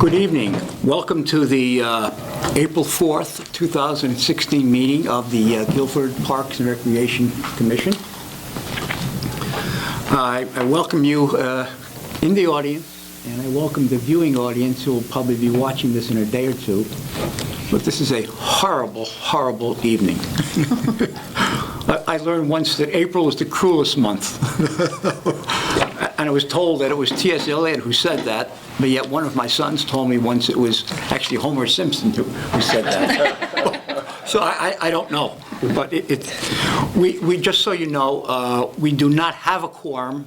Good evening. Welcome to the April 4th, 2016 meeting of the Guilford Parks and Recreation Commission. I welcome you in the audience, and I welcome the viewing audience who will probably be watching this in a day or two. But this is a horrible, horrible evening. I learned once that April is the cruelest month. And I was told that it was T.S. Eliot who said that, but yet one of my sons told me once it was actually Homer Simpson who said that. So I don't know. But we just so you know, we do not have a quorum.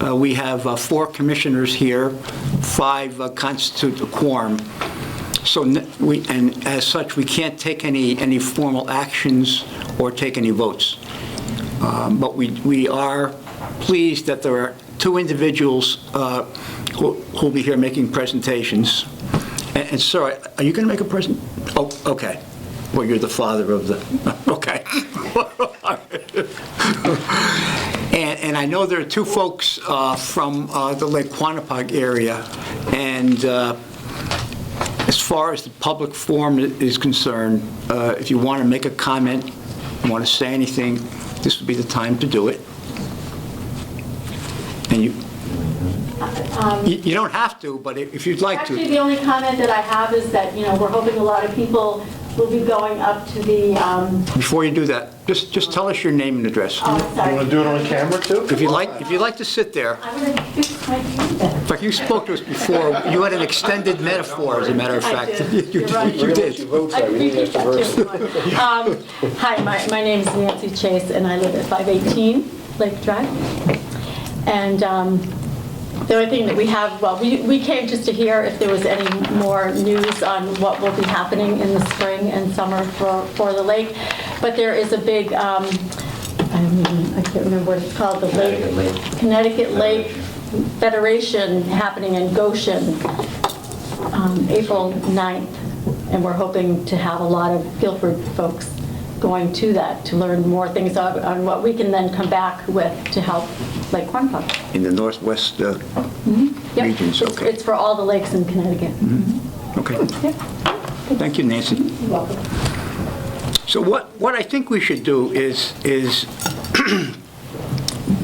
We have 4 commissioners here, 5 constitute a quorum. So and as such, we can't take any formal actions or take any votes. But we are pleased that there are 2 individuals who will be here making presentations. And sir, are you going to make a present? Oh, okay. Well, you're the father of the, okay. And I know there are 2 folks from the Lake Quanapug area, and as far as the public forum is concerned, if you want to make a comment, want to say anything, this would be the time to do it. And you don't have to, but if you'd like to. Actually, the only comment that I have is that, we're hoping a lot of people will be going up to the... Before you do that, just tell us your name and address. Oh, sorry. You want to do it on camera, too? If you'd like to sit there. I'm going to fix my view then. In fact, you spoke to us before. You had an extended metaphor, as a matter of fact. I did. You're right. You did. I appreciate that too. Hi, my name is Nancy Chase, and I live at 518 Lake Drive. And the only thing that we have, well, we came just to hear if there was any more news on what will be happening in the spring and summer for the lake. But there is a big, I can't remember what it's called, the Connecticut Lake Federation happening in Goshen, April 9th. And we're hoping to have a lot of Guilford folks going to that to learn more things on what we can then come back with to help Lake Quanapug. In the northwest Yep. regions, okay. It's for all the lakes in Connecticut. Okay. Yep. Thank you, Nancy. You're welcome. So what I think we should do is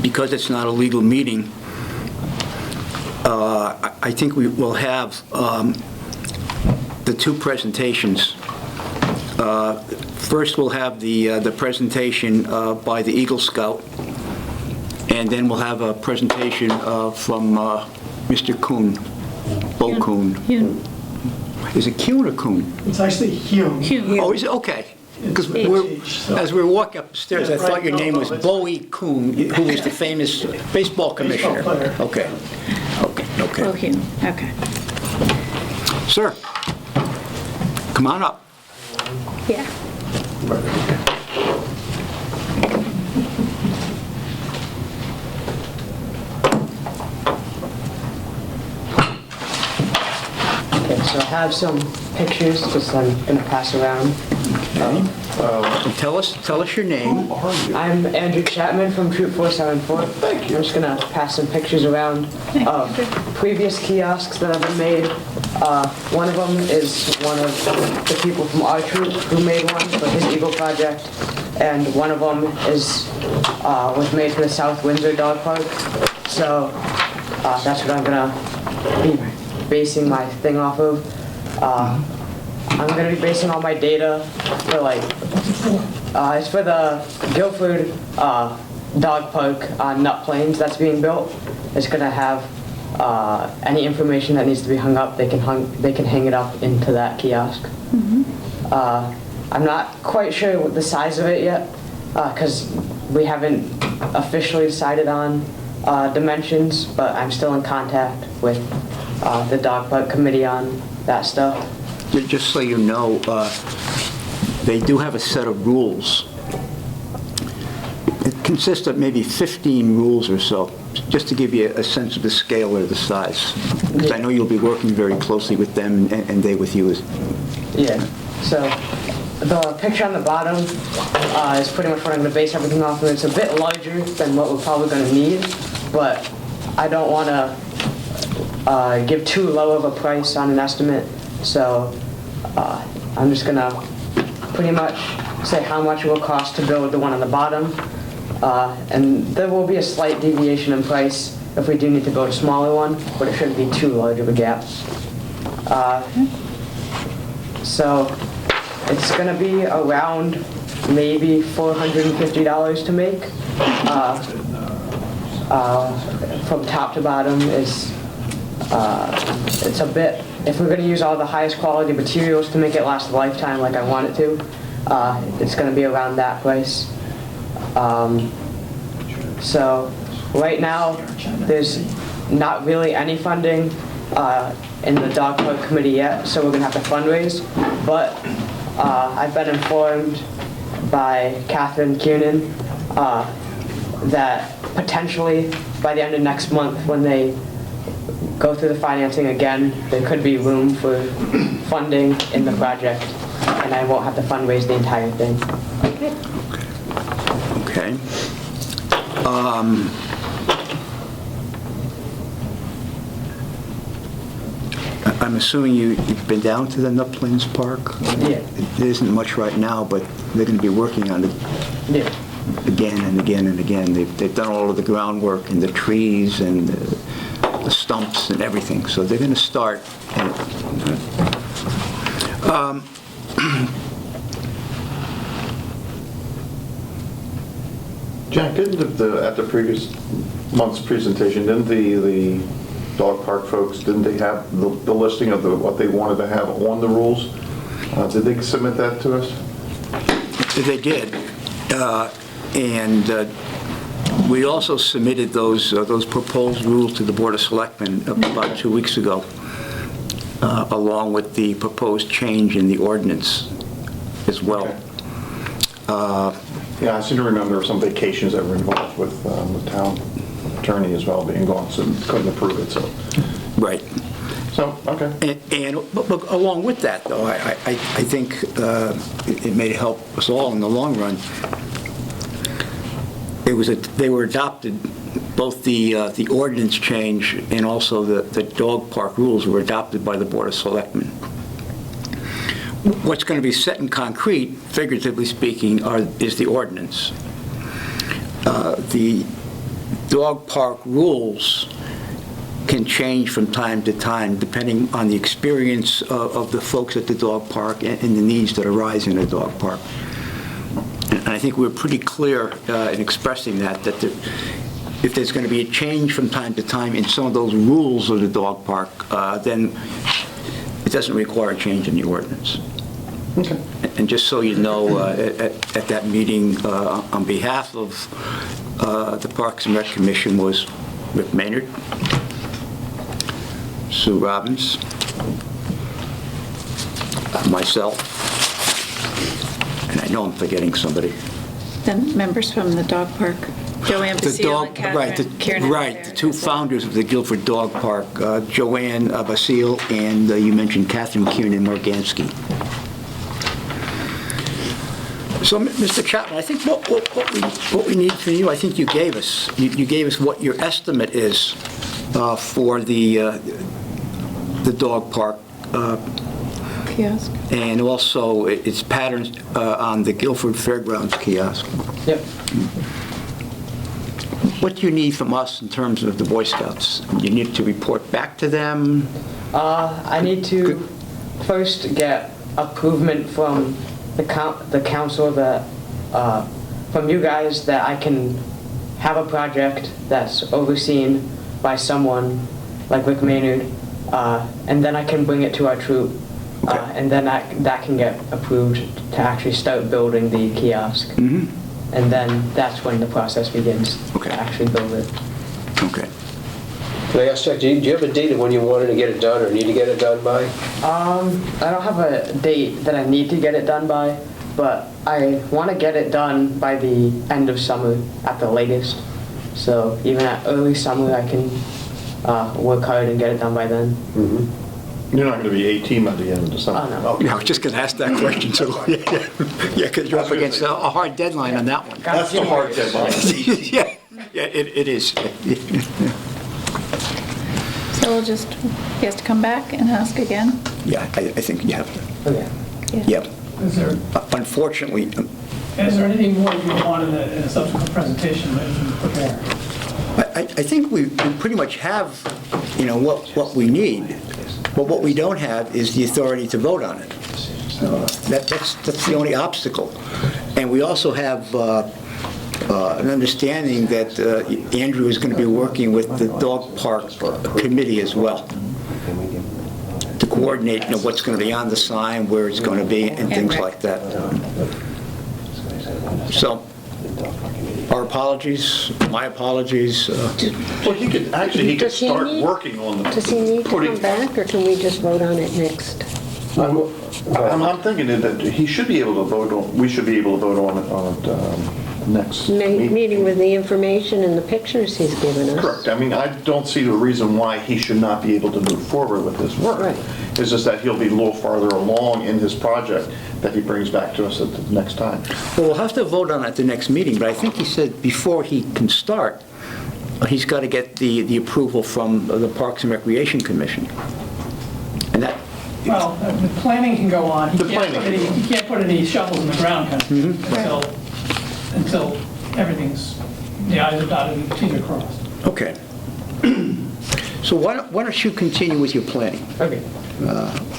because it's not a legal meeting, I think we will have the 2 presentations. First, we'll have the presentation by the Eagle Scout, and then we'll have a presentation from Mr. Kuhn, Bo Kuhn. Is it Kuhn or Kuhn? It's actually Hume. Oh, is it? Okay. Because as we were walking up the stairs, I thought your name was Bowie Kuhn, who was the famous baseball commissioner. player. Okay. Oh, Hume, okay. Sir, come on up. Yeah. Okay, so I have some pictures, just I'm gonna pass around. Tell us your name. I'm Andrew Chapman from Troop 474. Thank you. I'm just gonna pass some pictures around of previous kiosks that have been made. One of them is one of the people from our troop who made one for his Eagle project, and one of them was made for the South Windsor Dog Park. So that's what I'm gonna be basing my thing off of. I'm going to be basing all my data for it's for the Guilford Dog Park on Nut Plains that's being built. It's going to have any information that needs to be hung up, they can hang it up into that kiosk. I'm not quite sure what the size of it yet, because we haven't officially decided on dimensions, but I'm still in contact with the Dog Park Committee on that stuff. Just so you know, they do have a set of rules. It consists of maybe 15 rules or so, just to give you a sense of the scale or the size. Because I know you'll be working very closely with them and they with you. Yeah, so the picture on the bottom is pretty much what I'm going to base everything off of. It's a bit larger than what we're probably going to need, but I don't want to give too low of a price on an estimate. So I'm just gonna pretty much say how much it will cost to build the one on the bottom. And there will be a slight deviation in price if we do need to build a smaller one, but it shouldn't be too large of a gap. So it's gonna be around maybe $450 to make. From top to bottom is, it's a bit, if we're gonna use all the highest quality materials to make it last a lifetime like I want it to, it's gonna be around that price. So right now, there's not really any funding in the dog park committee yet, so we're gonna have to fundraise. But I've been informed by Catherine Kiernan that potentially by the end of next month, when they go through the financing again, there could be room for funding in the project, and I won't have to fundraise the entire thing. Okay. I'm assuming you've been down to the Nuplands Park? Yeah. There isn't much right now, but they're going to be working on it Yeah. again and again and again. They've done all of the groundwork and the trees and the stumps and everything, so they're going to start. Jack, didn't at the previous month's presentation, didn't the dog park folks, didn't they have the listing of what they wanted to have on the rules? Did they submit that to us? They did, and we also submitted those proposed rules to the Board of Selectmen about 2 weeks ago, along with the proposed change in the ordinance as well. Okay. Yeah, I seem to remember some vacations that were involved with the town attorney as well being gone, so couldn't approve it, so. Right. So, okay. But along with that, though, I think it may help us all in the long run. They were adopted, both the ordinance change and also the dog park rules were adopted by the Board of Selectmen. What's going to be set in concrete, figuratively speaking, is the ordinance. The dog park rules can change from time to time, depending on the experience of the folks at the dog park and the needs that arise in a dog park. And I think we're pretty clear in expressing that if there's going to be a change from time to time in some of those rules of the dog park, then it doesn't require a change in the ordinance. Okay. And just so you know, at that meeting, on behalf of the Parks and Rec Commission was Rick Maynard, Sue Robbins, myself, and I know I'm forgetting somebody. Then members from the dog park, Joanne Basile and Catherine Kiernan. Right, the two founders of the Guilford Dog Park, Joanne Basile and you mentioned Catherine Kiernan Morganski. So, Mr. Chapman, I think what we need from you, I think you gave us. You gave us what your estimate is for the dog park Kiosk. and also its patterns on the Guilford Fairgrounds kiosk. Yep. What do you need from us in terms of the Boy Scouts? You need to report back to them? I need to first get approval from the council that, from you guys, that I can have a project that's overseen by someone like Rick Maynard, and then I can bring it to our troop, and then that can get approved to actually start building the kiosk. Mm-hmm. And then that's when the process begins Okay. to actually build it. Okay. Can I ask Jack, do you have a date of when you wanted to get it done or need to get it done by? I don't have a date that I need to get it done by, but I want to get it done by the end of summer at the latest. So even at early summer, I can work hard and get it done by then. Mm-hmm. You're not going to be 18 by the end of December. Oh, no. Okay. Yeah, I was just going to ask that question, too. Yeah, because you're up against a hard deadline on that one. That's the hard deadline. Yeah, it is. So So we'll just, he has to come back and ask again? Yeah, I think you have to. Okay. Yep. Is there Unfortunately, anything more you want in a subsequent presentation that you can prepare? I think we pretty much have, what we need. But what we don't have is the authority to vote on it. That's the only obstacle. And we also have an understanding that Andrew is going to be working with the dog park committee as well to coordinate, what's going to be on the sign, where it's going to be, and things like that. So, our apologies, my apologies. Well, he could Does he start need- working on the. Does he need to come back, or can we just vote on it next? I'm thinking that he should be able to vote on, we should be able to vote on it next meeting. Meeting with the information and the pictures he's given us? Correct. I mean, I don't see the reason why he should not be able to move forward with this work. Right. It's just that he'll be a little farther along in his project that he brings back to us at the next time. Well, we'll have to vote on it at the next meeting, but I think he said before he can start, he's got to get the approval from the Parks and Recreation Commission. And that, Well, the planning can go on. The planning. He can't put any shovels in the ground kind of thing until everything's, the i's are dotted and the t's are crossed. okay. So why don't you continue with your planning? Okay.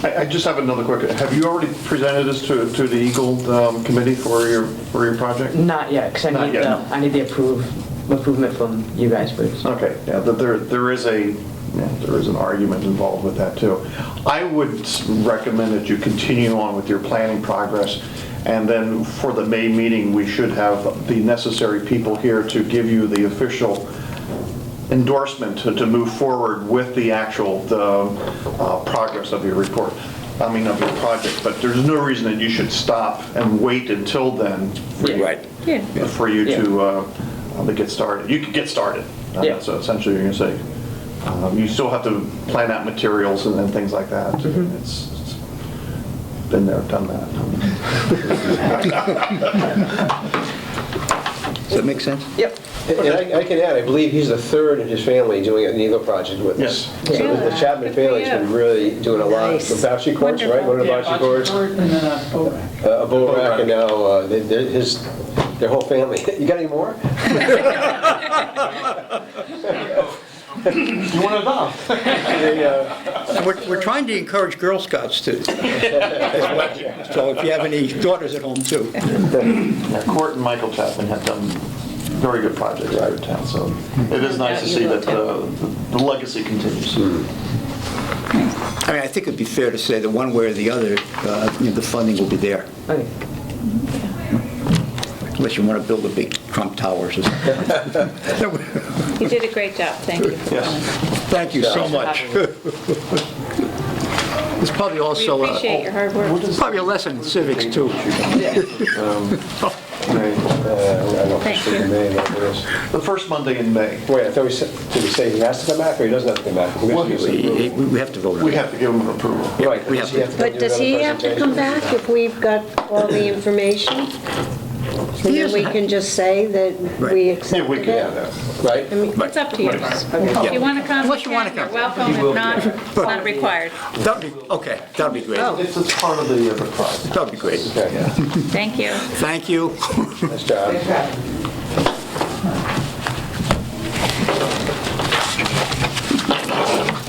I just have another quick, have you already presented this to the Eagle Committee for your project? Not yet, because Not yet, no. I need the improvement from you guys first. Okay, yeah, there is an argument involved with that too. I would recommend that you continue on with your planning progress, and then for the May meeting, we should have the necessary people here to give you the official endorsement to move forward with the actual progress of your report. Of your project, but there's no reason that you should stop and wait until then Right. Yeah. for you to get started. You can get started. Yeah. That's essentially what you're going to say. You still have to plan out materials and things like that. It's been there, done that. Does that make sense? Yep. And I can add, I believe he's the third in his family doing an Eagle project with us. Yes. So the Chapman family's been really doing a lot. Nice. The bocce courts, right? One of the Yeah, bocce courts, and then a boat rack. a bull rack, and now their whole family. You got any more? You want to adopt? And we're trying to encourage Girl Scouts too, as well. So if you have any daughters at home too. Court and Michael Chapman have done very good projects out of town, so it is nice to see that the legacy continues. I think it'd be fair to say that one way or the other, the funding will be there. Okay. Unless you want to build a big Trump Towers or something. You did a great job, thank you for Yes. coming. Thank you so much. It's probably We also, appreciate your hard work. probably a lesson in civics too. Thank you. The first Monday in May. Wait, I thought did we say he has to come back or he doesn't have to come back? Well, We have to vote on We it. have to give them approval. Right. we have to. But does he have to come back if we've got all the information? And then we can just say that we Yeah, accepted we can have it? that. Right? It's up to you. If you want to come, you Unless you wanna can, you're come. welcome, if not, it's not required. Okay, that'd be great. It's part of the project. That'd be great. Thank you. Thank you. Nice job.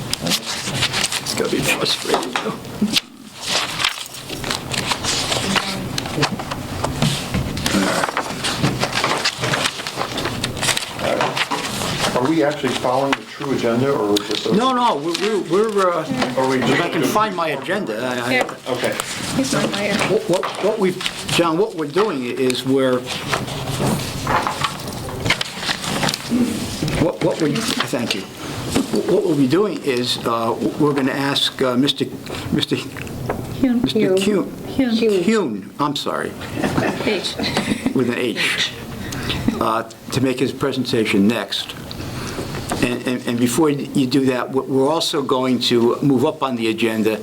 It's gonna be frustrating though. Are we actually following the true agenda, or was this? No, we're, Are we if I just? can find my agenda. Here, Okay. here's one layer. What we've, John, what we're doing is thank you. What we'll be doing is, we're going to ask Mr. Kuhn, I'm sorry, H. with an H, to make his presentation next. And before you do that, we're also going to move up on the agenda,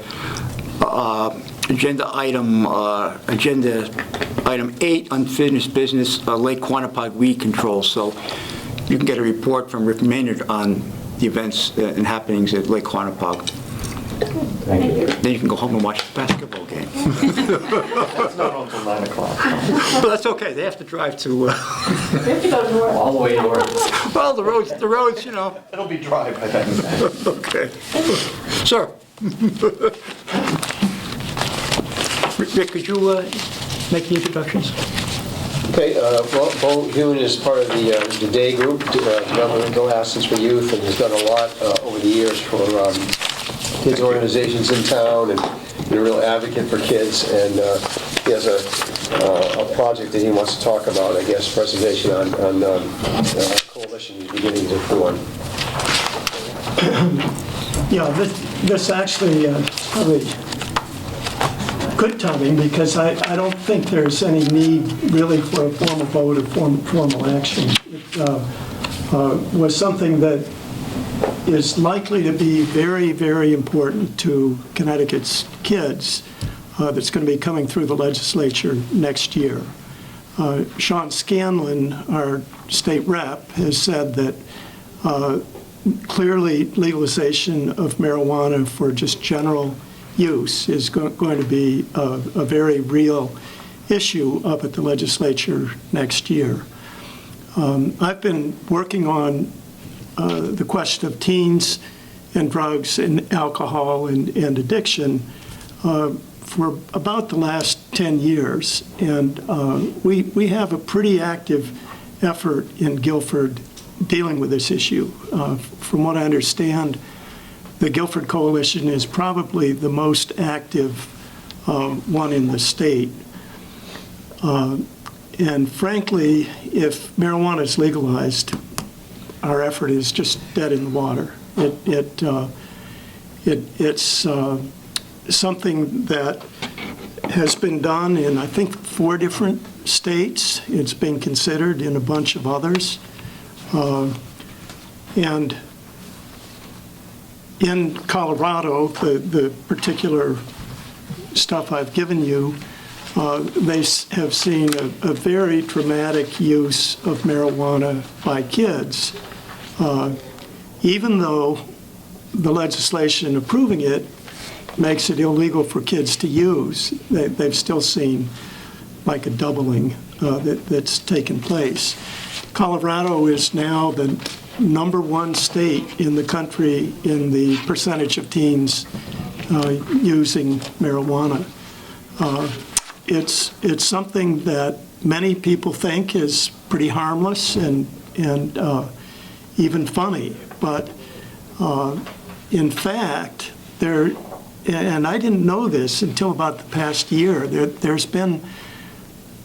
agenda item 8, unfinished business, Lake Quantipoc weed control. So you can get a report from Rick Maynard on the events and happenings at Lake Quantipoc. Thank you. Then you can go home and watch the basketball game. It's not until 9 o'clock. But that's okay, they have to drive to, We have to go to work. All the way north. well, the roads, you know, It'll be dry by then. okay. Sir? Rick, could you make the introductions? Okay, well, Bo Hune is part of the Day Group, Governmental Assets for Youth, and has done a lot over the years for kids organizations in town, and a real advocate for kids. And he has a project that he wants to talk about, I guess, presentation on a coalition he's beginning to form. Yeah, this actually probably good timing, because I don't think there's any need really for a formal vote or formal action. It was something that is likely to be very, very important to Connecticut's kids that's going to be coming through the legislature next year. Sean Scanlon, our state rep, has said that clearly legalization of marijuana for just general use is going to be a very real issue up at the legislature next year. I've been working on the question of teens and drugs and alcohol and addiction for about the last 10 years. And we have a pretty active effort in Guilford dealing with this issue. From what I understand, the Guilford Coalition is probably the most active one in the state. And frankly, if marijuana is legalized, our effort is just dead in the water. It's something that has been done in, I think, 4 different states. It's been considered in a bunch of others. And in Colorado, the particular stuff I've given you, they have seen a very dramatic use of marijuana by kids, even though the legislation approving it makes it illegal for kids to use. They've still seen like a doubling that's taken place. Colorado is now the #1 state in the country in the percentage of teens using marijuana. It's something that many people think is pretty harmless and even funny, but in fact, and I didn't know this until about the past year, there's been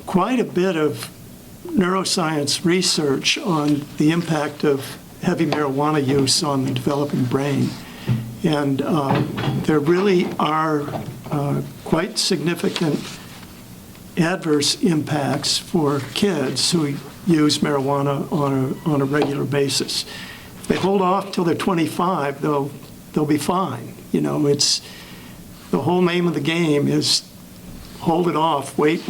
quite a bit of neuroscience research on the impact of heavy marijuana use on the developing brain. And there really are quite significant adverse impacts for kids who use marijuana on a regular basis. If they hold off till they're 25, they'll be fine. You know, it's the whole name of the game is hold it off, wait.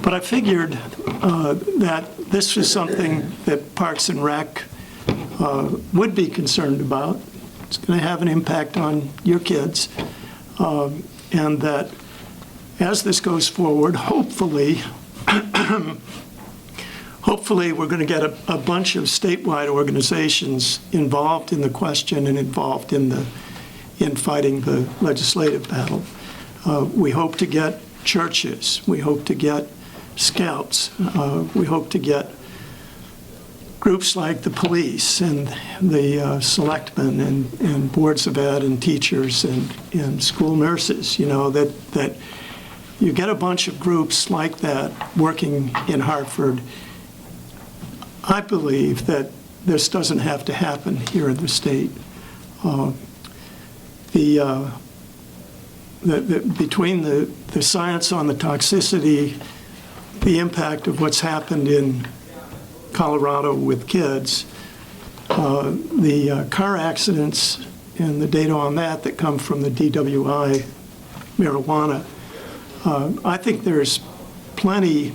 But I figured that this was something that Parks and Rec would be concerned about. It's going to have an impact on your kids, and that as this goes forward, hopefully we're going to get a bunch of statewide organizations involved in the question and involved in fighting the legislative battle. We hope to get churches. We hope to get scouts. We hope to get groups like the police and the selectmen and boards of ed and teachers and school nurses, you know, that you get a bunch of groups like that working in Hartford. I believe that this doesn't have to happen here in the state. Between the science on the toxicity, the impact of what's happened in Colorado with kids, the car accidents and the data on that come from the DWI marijuana, I think there's plenty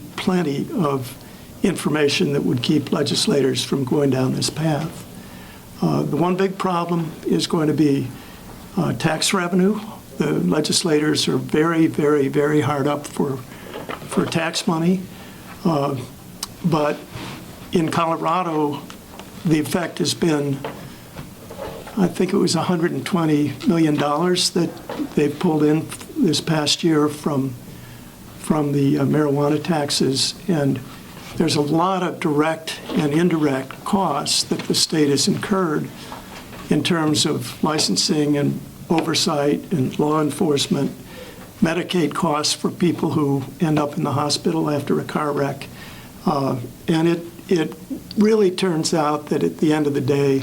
of information that would keep legislators from going down this path. The one big problem is going to be tax revenue. The legislators are very, very, very hard up for tax money. But in Colorado, the effect has been, I think it was $120 million that they've pulled in this past year from the marijuana taxes. And there's a lot of direct and indirect costs that the state has incurred in terms of licensing and oversight and law enforcement, Medicaid costs for people who end up in the hospital after a car wreck. And it really turns out that at the end of the day,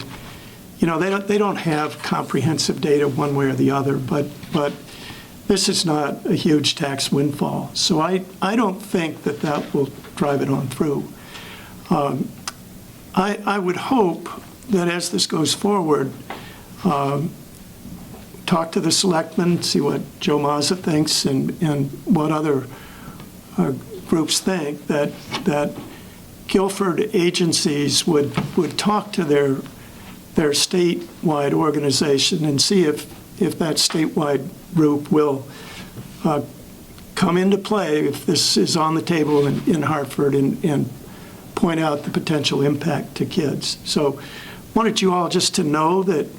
they don't have comprehensive data one way or the other, but this is not a huge tax windfall. So I don't think that will drive it on through. I would hope that as this goes forward, talk to the selectmen, see what Joe Mazza thinks and what other groups think, that Guilford agencies would talk to their statewide organization and see if that statewide group will come into play if this is on the table in Hartford and point out the potential impact to kids. So wanted you all just to know that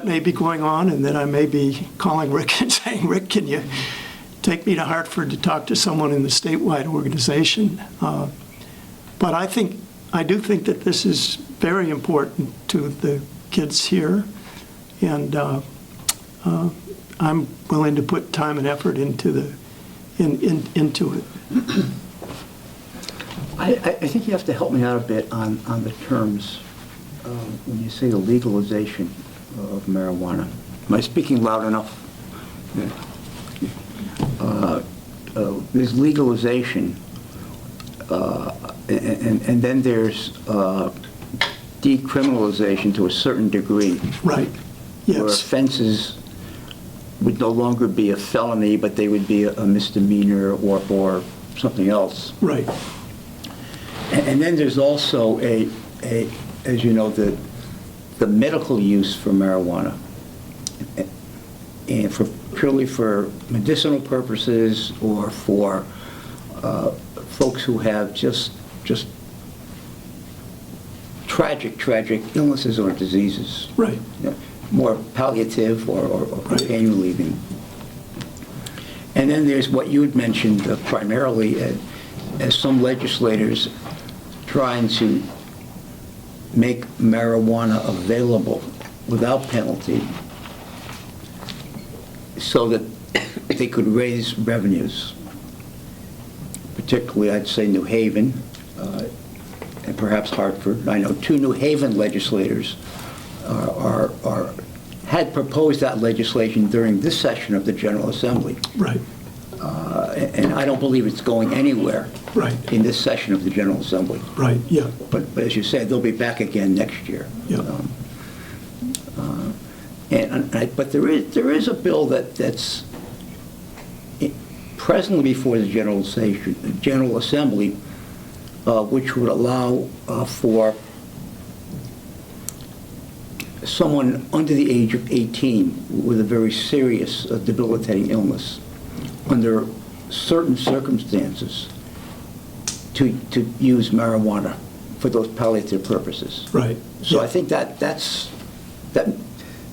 may be going on and that I may be calling Rick and saying, Rick, can you take me to Hartford to talk to someone in the statewide organization? But I do think that this is very important to the kids here, and I'm willing to put time and effort into it. I think you have to help me out a bit on the terms when you say the legalization of marijuana. Am I speaking loud enough? There's legalization, and then there's decriminalization to a certain degree. Right. Yes. Where offenses would no longer be a felony, but they would be a misdemeanor or something else. Right. And then there's also as you know, the medical use for marijuana, and purely for medicinal purposes or for folks who have just tragic illnesses or diseases. Right. More palliative or pain relieving. And then there's what you had mentioned primarily as some legislators trying to make marijuana available without penalty so that they could raise revenues. Particularly, I'd say New Haven and perhaps Hartford. I know two New Haven legislators had proposed that legislation during this session of the General Assembly. Right. And I don't believe it's going anywhere. Right. In this session of the General Assembly. Right, yeah. But as you said, they'll be back again next year. Yeah. But there is a bill that's presently before the General Assembly, which would allow for someone under the age of 18 with a very serious debilitating illness, under certain circumstances, to use marijuana for those palliative purposes. Right. So Yeah. I think that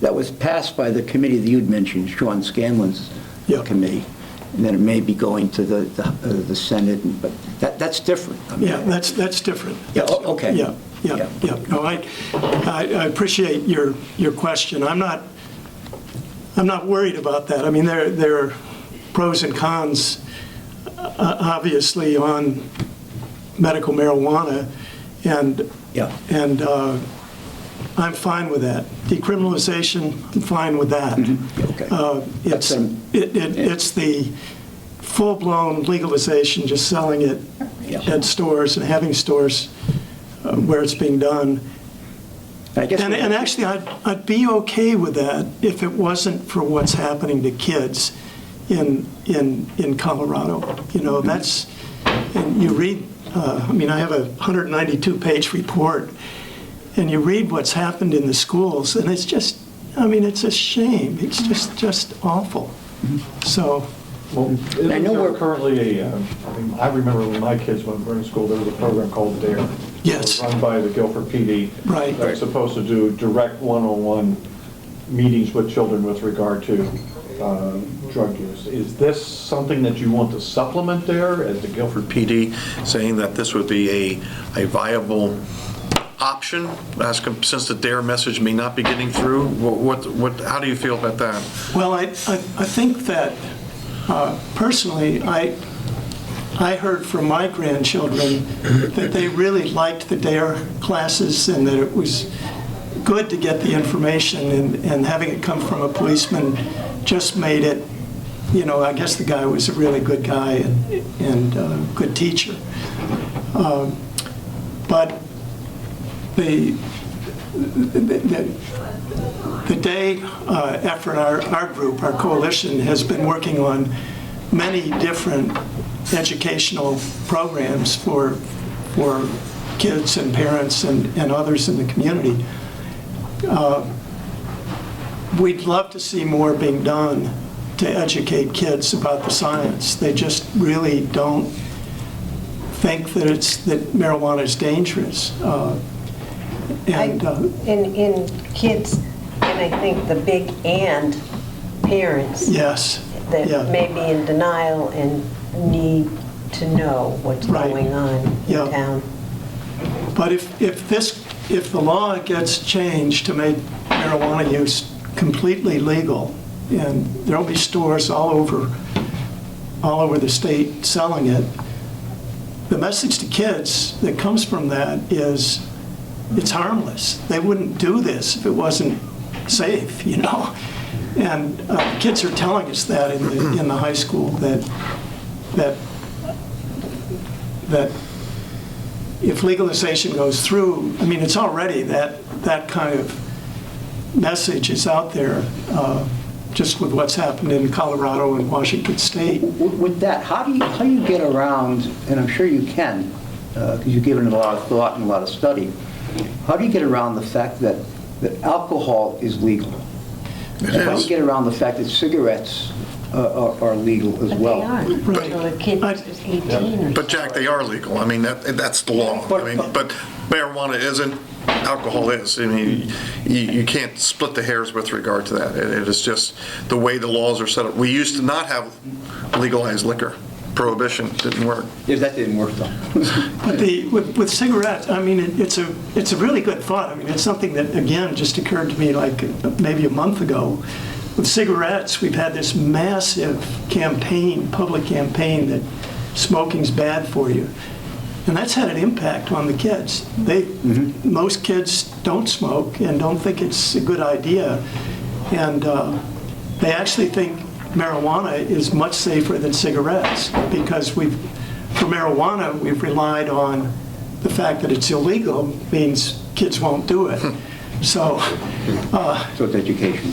was passed by the committee that you'd mentioned, Sean Scanlon's Yeah. committee, and then it may be going to the Senate, but that's different. I mean, Yeah, that's different. Yeah, okay. Yeah. No, I appreciate your question. I'm not worried about that. I mean, there are pros and cons, obviously, on medical marijuana, and I'm fine with that. Decriminalization, I'm fine with that. Okay. It's the full-blown legalization, just selling it at stores and having stores where it's being done. I guess And actually, I'd be okay with that if it wasn't for what's happening to kids in Colorado. You know, and you read, I have a 192-page report, and you read what's happened in the schools, and it's just, I mean, it's a shame. It's just awful. So, Well, I know we're- currently I remember when my kids were in school, there was a program called DARE. Yes. Run by the Guilford PD. Right. That's supposed to do direct one-on-one meetings with children with regard to drug use. Is this something that you want to supplement DARE as the Guilford PD, saying that this would be a viable option, since the DARE message may not be getting through? How do you feel about that? well, I think that, personally, I heard from my grandchildren that they really liked the DARE classes and that it was good to get the information, and having it come from a policeman just made it, you know, I guess the guy was a really good guy and a good teacher. But the day effort, our group, our coalition, has been working on many different educational programs for kids and parents and others in the community. We'd love to see more being done to educate kids about the science. They just really don't think that marijuana is dangerous. In kids, and I think the big and parents Yes. that Yeah. may be in denial and need to know what's Right. going on Yeah. in town. But if the law gets changed to make marijuana use completely legal, and there'll be stores all over the state selling it, the message to kids that comes from that is it's harmless. They wouldn't do this if it wasn't safe, you know? And kids are telling us that in the high school, that if legalization goes through, I mean, it's already that kind of message is out there, just with what's happened in Colorado and Washington State. With that, how do you get around, and I'm sure you can, because you've given it a lot of thought and a lot of study, how do you get around the fact that alcohol is legal? How do you get around the fact that cigarettes are legal as well? But they are, until the kid Right. is 18. But Jack, they are legal. I mean, that's the law. I mean, but marijuana isn't, alcohol is. I mean, you can't split the hairs with regard to that. It is just the way the laws are set up. We used to not have legalized liquor. Prohibition didn't work. Yeah, that didn't work though. But with cigarettes, I mean, it's a really good thought. I mean, it's something that, again, just occurred to me like maybe a month ago. With cigarettes, we've had this massive campaign, public campaign, that smoking's bad for you. And that's had an impact on the kids. Most kids don't smoke and don't think it's a good idea. And they actually think marijuana is much safer than cigarettes, because for marijuana, we've relied on the fact that it's illegal means kids won't do it. So So it's education.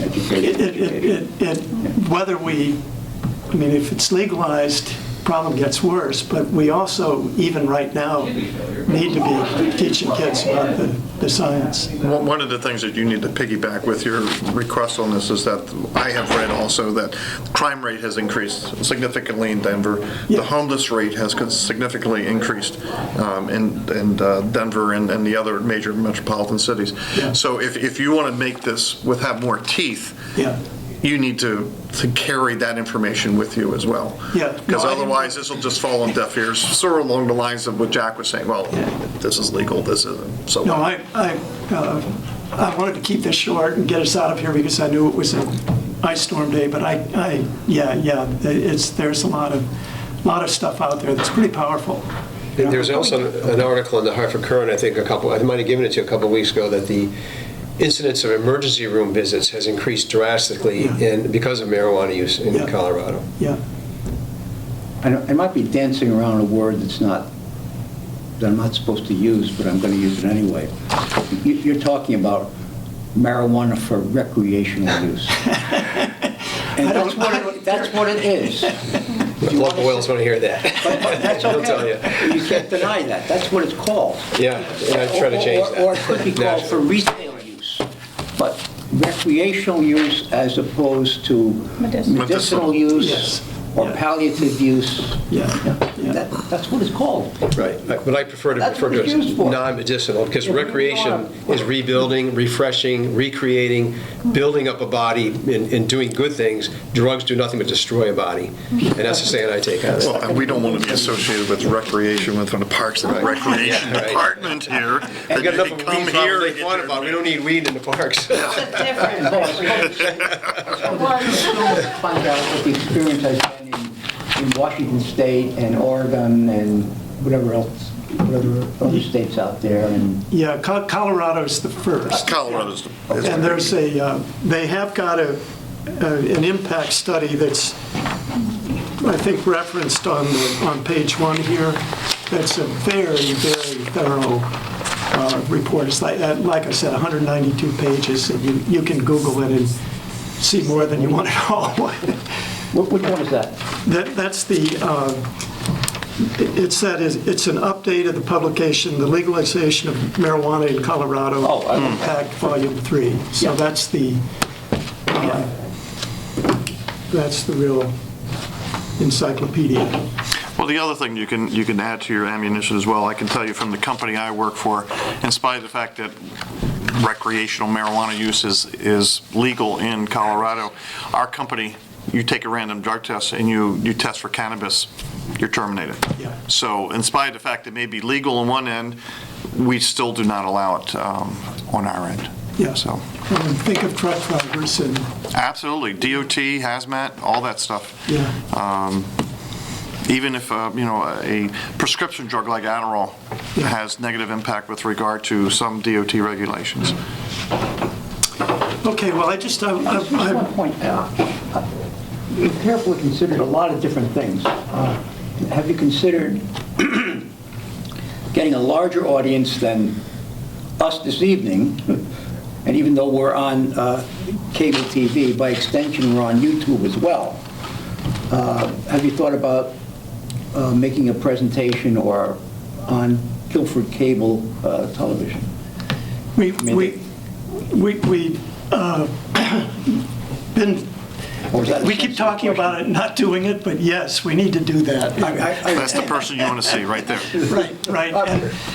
whether if it's legalized, problem gets worse, but we also, even right now, need to be teaching kids about the science. One of the things that you need to piggyback with your request on this is that I have read also that crime rate has increased significantly in Denver. Yeah. The homeless rate has significantly increased in Denver and the other major metropolitan cities. Yeah. So if you want to make this have more teeth, Yeah. you need to carry that information with you as well. Yeah. Because No, I- otherwise, this will just fall on deaf ears, sort of along the lines of what Jack was saying. Well, this is legal, this isn't. So No, I wanted to keep this short and get us out of here because I knew it was an ice storm day, but there's a lot of stuff out there that's pretty powerful. There's also an article in the Hartford Courant, I might have given it to you a couple of weeks ago, that the incidence of emergency room visits has increased drastically because of marijuana use in Yeah. Colorado. Yeah. I might be dancing around a word that I'm not supposed to use, but I'm going to use it anyway. You're talking about marijuana for recreational use. And that's what it is. But local wells want to hear that. That's They'll tell okay. you. You can't deny that. That's what it's called. Yeah, and I try to change that. Or it could be called for retail use, but recreational use as opposed to medicinal use Yes. or Yeah. palliative use. Yeah. That's what it's called. Right, but I prefer to That's refer what to it it's as used for. non-medicinal, because Yeah, recreation is rebuilding, refreshing, recreating, building up a body, and doing good things. Drugs do nothing but destroy a body, and that's the stand I take on it. Well, and we don't want to be associated with recreation within the parks and recreation Yeah, right. department here. We've got enough They of come weed here, problems they they get want their- about. We don't need weed in the parks. Well, find out what the experience has been in Washington State and Oregon and whatever else, whatever other states out there, and Yeah, Colorado's the first. Colorado's. And there's they have got an impact study that's, I think, referenced on page 1 here. That's a very, very thorough report. It's like I said, 192 pages, and you can Google it and see more than you want to know. which one is that? That's the, it's an update of the publication, The Legalization of Marijuana in Colorado. Oh, I love Impact Volume 3. So Yeah. that's the real encyclopedia. Well, the other thing you can add to your ammunition as well, I can tell you from the company I work for, in spite of the fact that recreational marijuana use is legal in Colorado, our company, you take a random drug test and you test for cannabis, you're terminated. Yeah. So in spite of the fact it may be legal on one end, we still do not allow it on our end. Yeah. So, And think of truck drivers and, absolutely, DOT, hazmat, all that stuff. yeah. Even if, a prescription drug like Adderall has negative impact with regard to some DOT regulations. Okay, well, I Just one point. You've carefully considered a lot of different things. Have you considered getting a larger audience than us this evening? And even though we're on cable TV, by extension, we're on YouTube as well. Have you thought about making a presentation or on Guilford Cable Television? We've been, Or is that a we keep sensitive talking about question? it, not doing it, but yes, we need to do that. That's the person you want to see, right there. Right.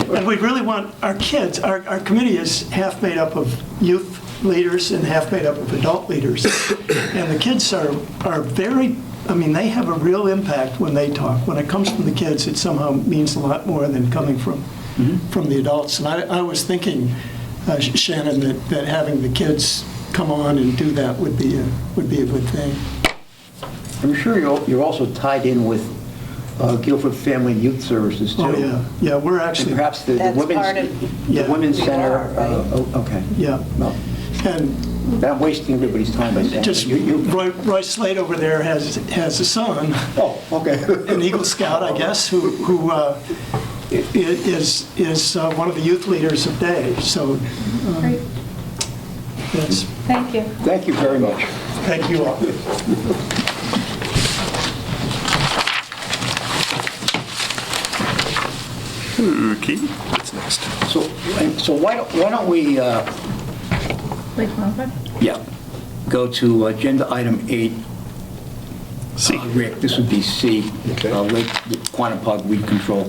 And we really want our kids, our committee is half made up of youth leaders and half made up of adult leaders. And the kids are very, they have a real impact when they talk. When it comes from the kids, it somehow means a lot more than coming from the adults. And I was thinking, Shannon, that having the kids come on and do that would be a good thing. I'm sure you're also tied in with Guilford Family Youth Services, too. Oh, yeah, we're And actually, perhaps the That's part women's, of- the Yeah. women's We center. are, right. Okay. yeah. Well, And I'm wasting everybody's time by saying. just, Roy Slade over there has a son, Oh, okay. an Eagle Scout, I guess, who is one of the youth leaders of Day. So Great. that's, Thank you. Thank you very much. thank you all. Okay, what's next? So why don't we, Lake Quantico? yeah, go to agenda item 8. C. Rick, this would be C, Lake Quantapug Weed Control.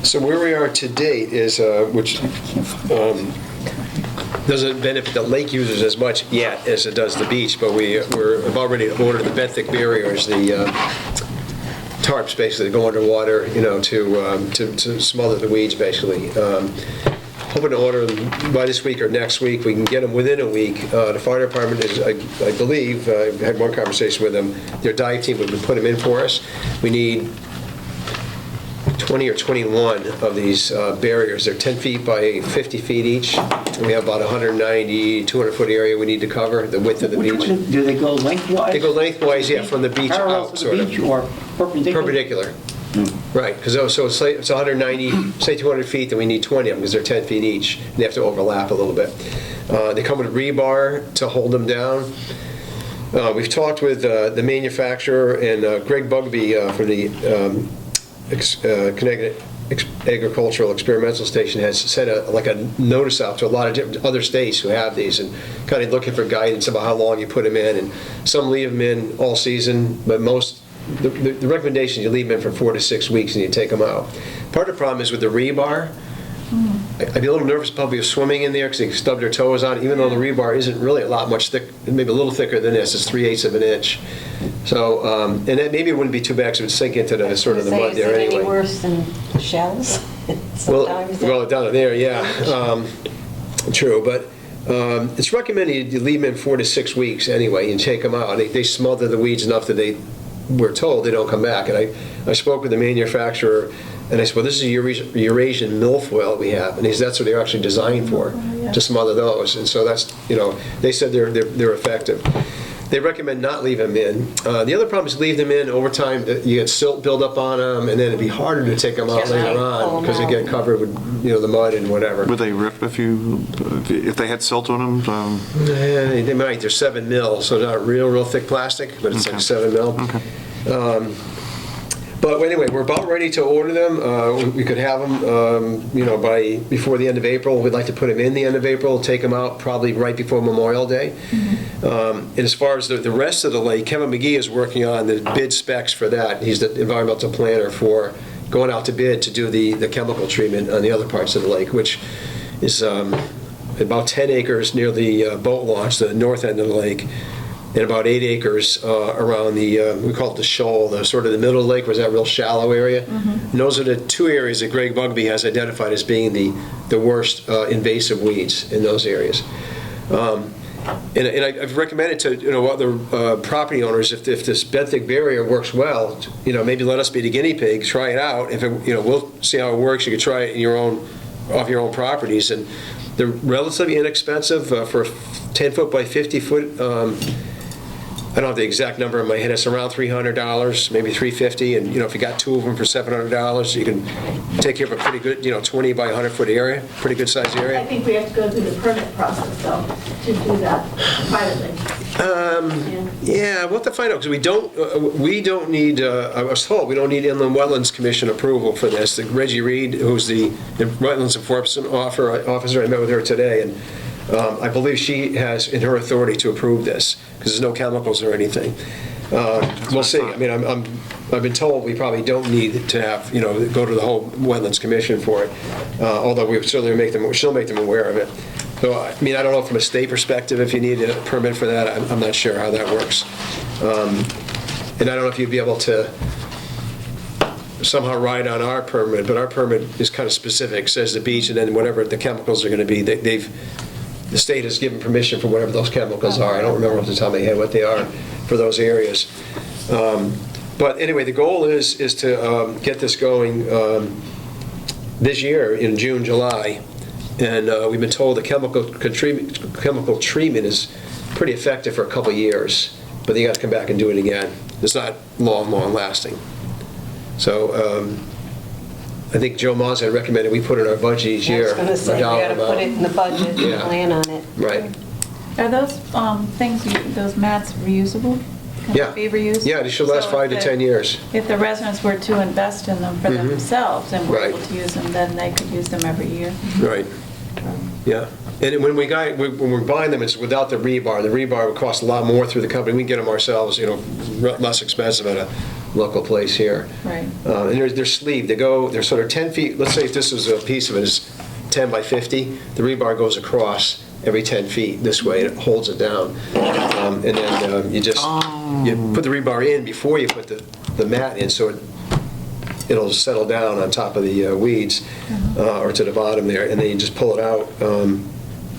So where we are to date is, which doesn't benefit the lake users as much yet as it does the beach, but we're about ready to order the benthic barriers, the tarps basically that go underwater, to smother the weeds basically. Hoping to order them by this week or next week. We can get them within a week. The fire department is, I believe, I had one conversation with them, their dive team would put them in for us. We need 20 or 21 of these barriers. They're 10 feet by 50 feet each. We have about 190, 200-foot area we need to cover, the width of the Which beach. one do they go lengthwise? They go lengthwise, yeah, from the beach Parallel out, to sort the of. beach or perpendicular? Perpendicular. Right, because it's 190, say 200 feet, then we need 20 of them because they're 10 feet each. And they have to overlap a little bit. They come with rebar to hold them down. We've talked with the manufacturer, and Greg Bugby from the Connecticut Agricultural Experimental Station has sent a notice out to a lot of different other states who have these, and kind of looking for guidance about how long you put them in. And some leave them in all season, but the recommendation, you leave them in for 4 to 6 weeks and you take them out. Part of the problem is with the rebar. I'd be a little nervous probably of swimming in there because they stub their toes on, even though the rebar isn't really much thick, maybe a little thicker than this. It's 3/8 of an inch. So, and then maybe it wouldn't be too bad because it would sink into the sort of the mud there anyway. Is it any worse than shells? Well, down in there, yeah. True, but it's recommended you leave them in 4 to 6 weeks anyway and take them out. They smother the weeds enough that we're told they don't come back. And I spoke with the manufacturer, and I said, well, this is a Eurasian milfoil we have. And he said, that's what they're actually designed for, to smother those. And so that's, they said they're effective. They recommend not leave them in. The other problem is leave them in over time. You get silt build up on them, and then it'd be harder to take them out later on because they get covered with the mud and whatever. Would they rip if they had silt on them? Yeah, they might. They're 7 mil, so not real thick plastic, but it's like 7 mil. Okay. But anyway, we're about ready to order them. We could have them, before the end of April. We'd like to put them in the end of April, take them out probably right before Memorial Day. And as far as the rest of the lake, Kevin McGee is working on the bid specs for that. He's the environmental planner for going out to bid to do the chemical treatment on the other parts of the lake, which is about 10 acres near the boat launch, the north end of the lake, and about 8 acres around we call it the shoal, the sort of the middle of the lake, was that real shallow area. And those are the 2 areas that Greg Bugby has identified as being the worst invasive weeds in those areas. And I've recommended to other property owners, if this benthic barrier works well, maybe let us be the guinea pig, try it out. If we'll see how it works. You could try it off your own properties, and they're relatively inexpensive for 10 foot by 50 foot. I don't have the exact number in my head. It's around $300, maybe $350. And if you got 2 of them for $700, you can take care of a pretty good, 20 by 100 foot area, pretty good sized I area. think we have to go through the permit process, though, to do that privately. Yeah, we'll have to find out, because we don't need, I was told, we don't need Inland Wetlands Commission approval for this. Reggie Reed, who's the Wetlands Enforcement Officer, I met with her today, and I believe she has in her authority to approve this, because there's no chemicals or anything. We'll see. I mean, I've been told we probably don't need to have, go to the whole Wetlands Commission for it, although we certainly she'll make them aware of it. So, I mean, I don't know from a state perspective if you need a permit for that. I'm not sure how that works. And I don't know if you'd be able to somehow ride on our permit, but our permit is kind of specific, says the beach, and then whatever the chemicals are going to be, the state has given permission for whatever those chemicals are. I don't remember off the top of my head what they are for those areas. But anyway, the goal is to get this going this year in June, July. And we've been told the chemical treatment is pretty effective for a couple of years, but you got to come back and do it again. It's not long lasting. So I think Joe Moss had recommended we put in our budget each year. I was going to say, we got to put it in the budget and Yeah. plan on it. Right. Are those those mats reusable? Can Yeah. they be reused? Yeah, they should last So 5 to 10 years. If the residents were to invest in them for themselves and were Right. able to use them, then they could use them every year. Right. Yeah. And when we're buying them, it's without the rebar. The rebar would cost a lot more through the company. We can get them ourselves, less expensive at a local place here. Right. And they're sleeved. They're sort of 10 feet. Let's say if this was a piece of it is 10 by 50, the rebar goes across every 10 feet this way, and it holds it down. And then you put the rebar in before you put the mat in, so it'll settle down on top of the weeds or to the bottom there, and then you just pull it out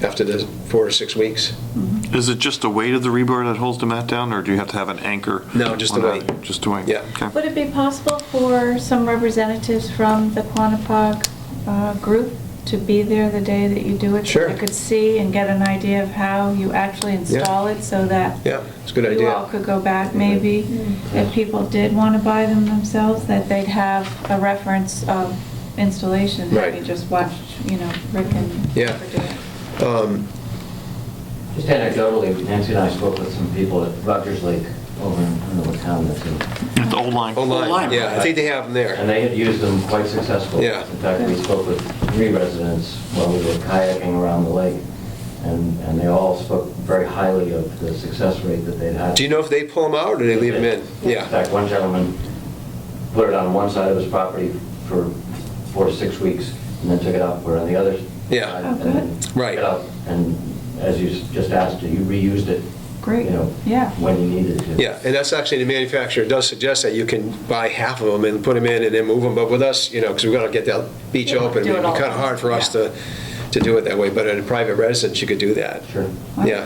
after the 4 to 6 weeks. Is it just the weight of the rebar that holds the mat down, or do you have to have an anchor? No, just the weight. Just the weight? Yeah. Okay. Would it be possible for some representatives from the Quanapug group to be there the day that you do it? Sure. So they could see and get an idea of how you actually install it, so that Yeah, it's a good you idea. all could go back maybe, if people did want to buy them themselves, that they'd have a reference of installation. Right. Maybe just watch, Rick and Yeah. Jennifer do it. Just anecdotally, Nancy and I spoke with some people at Rogers Lake over in the town that's in, At the old line. Online, yeah, I think they have them there. and they had used them quite successfully. Yeah. In fact, we spoke with 3 residents while we were kayaking around the lake, and they all spoke very highly of the success rate that they'd had. Do you know if they pull them out or do they leave them in? In Yeah. fact, one gentleman put it on one side of his property for 4 to 6 weeks, and then took it out, put it on the other Yeah. side. Oh, and then good. took Right. it out, and as you just asked, you reused it, Great, you know, yeah. when you needed to. Yeah, and that's actually, the manufacturer does suggest that you can buy half of them and put them in and then move them, but with us, you know, because we've got to get that beach Yeah, open, do it it'd be all kind of at hard once, for us yeah. to do it that way, but in a private residence, you could do that. Sure. Yeah.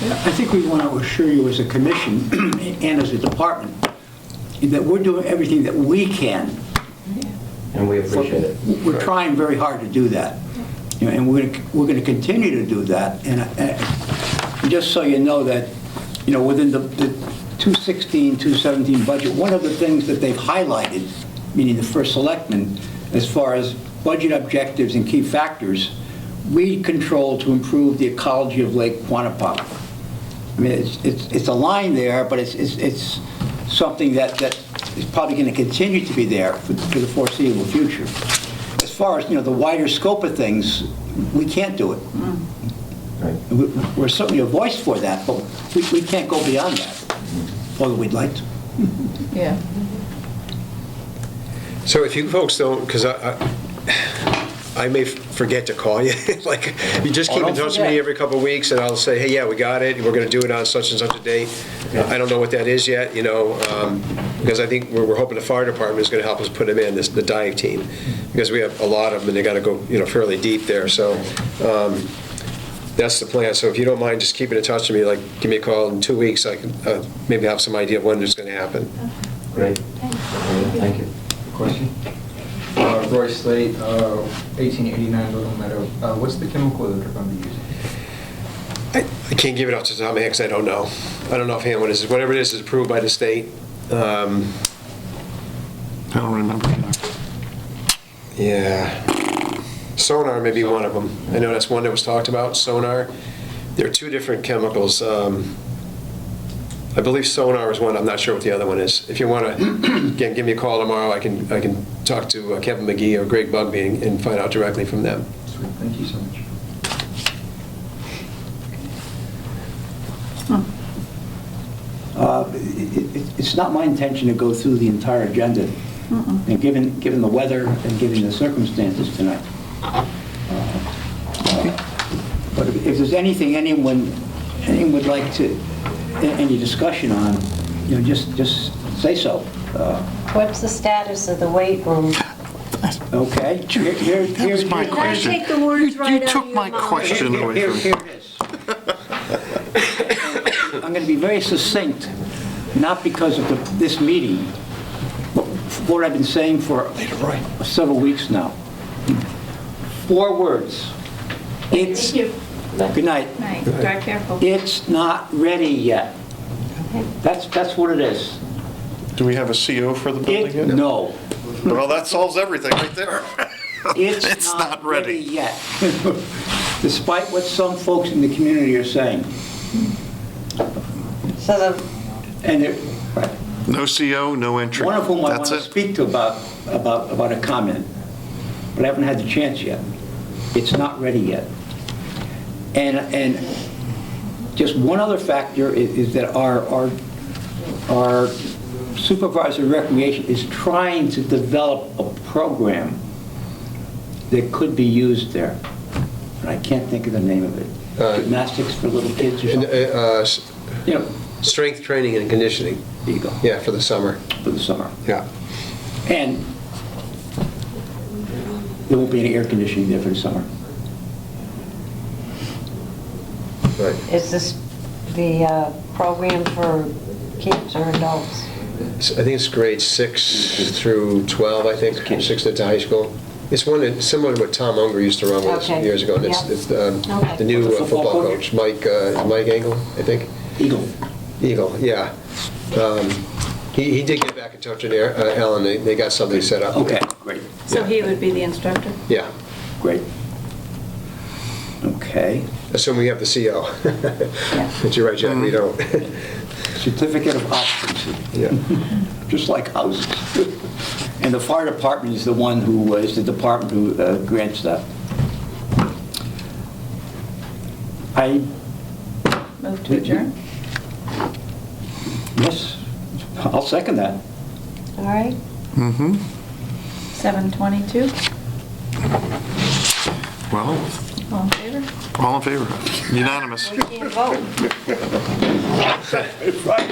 I think we want to assure you as a commission and as a department that we're doing everything that we can. And we appreciate it. We're trying very hard to do that. You know, and we're going to continue to do that. And just so you know that, you know, within the 216, 217 budget, one of the things that they've highlighted, meaning the first selectman, as far as budget objectives and key factors, weed control to improve the ecology of Lake Quannapock. I mean, it's a line there, but it's something that is probably going to continue to be there for the foreseeable future. As far as, you know, the wider scope of things, we can't do it. Right. We're certainly a voice for that, but we can't go beyond that, although we'd like to. Yeah. So if you folks don't, because I may forget to call you, like, you just keep in touch with me every couple of weeks, and I'll say, hey, yeah, we got it, we're going to do it on such and such a date. I don't know what that is yet, you know, because I think we're hoping the fire department is going to help us put them in, the dive team, because we have a lot of them, and they got to go, you know, fairly deep there, so that's the plan. So if you don't mind just keeping in touch with me, like, give me a call in 2 weeks, I can maybe have some idea of when it's going to happen. Great. Thank you. Question? Roy Slate, 1889 Little Meadow. What's the chemical that they're going to be using? I can't give it off the top of my head because I don't know. I don't know offhand what it is. Whatever it is approved by the state. I don't remember either. Yeah. Sonar may be one of them. I know that's one that was talked about, Sonar. There are 2 different chemicals. I believe Sonar is one. I'm not sure what the other one is. If you want to, again, give me a call tomorrow. I can talk to Kevin McGee or Greg Bugby and find out directly from them. Sweet, thank you so much. It's not my intention to go through the entire agenda, and given the weather and given the circumstances tonight. But if there's anything anyone would like to, any discussion on, you know, just say so. What's the status of the weight room? Okay? That was my Can I question. take the words right out You of took your my mouth? question away Here from me. it is. I'm going to be very succinct, not because of this meeting, but what I've been saying for several weeks now. 4 words. It's, good night. Night, drive careful. It's not ready yet. That's what it is. Do we have a CO for the building yet? No. Well, that solves everything right there. It's not ready yet, despite what some folks in the community are saying. So the, And they're, right. No CO, no entry. One of whom I want That's to it. speak to about a comment, but I haven't had the chance yet. It's not ready yet. And just one other factor is that our supervisor of recreation is trying to develop a program that could be used there. And I can't think of the name of it. Gymnastics for little kids or something. You know, Strength training and conditioning. there you go, Yeah, for the summer. for the summer. Yeah. And there won't be any air conditioning there for the summer. Right. is this the program for kids or adults? I think it's grades 6 through 12, I think, 6 into high school. It's one that's similar to what Tom Unger used to run with us Okay. years ago. And Yeah. it's Okay. the new The football football coach? coach, Mike Engel, I think. Eagle. Eagle, yeah. He did get back in touch with Ellen. They got something set up. Okay, great, So he would be the instructor? Yeah. great. Okay. assume we have the CO. But you're right, Jack, we don't. Certificate of occupancy, Yeah. just like houses. And the fire department is the one who, is the department who grants that. I, Move to adjourn? yes, I'll second that. All right. 7:22, Well, all in favor? all in favor? Unanimous. We can't vote. Right.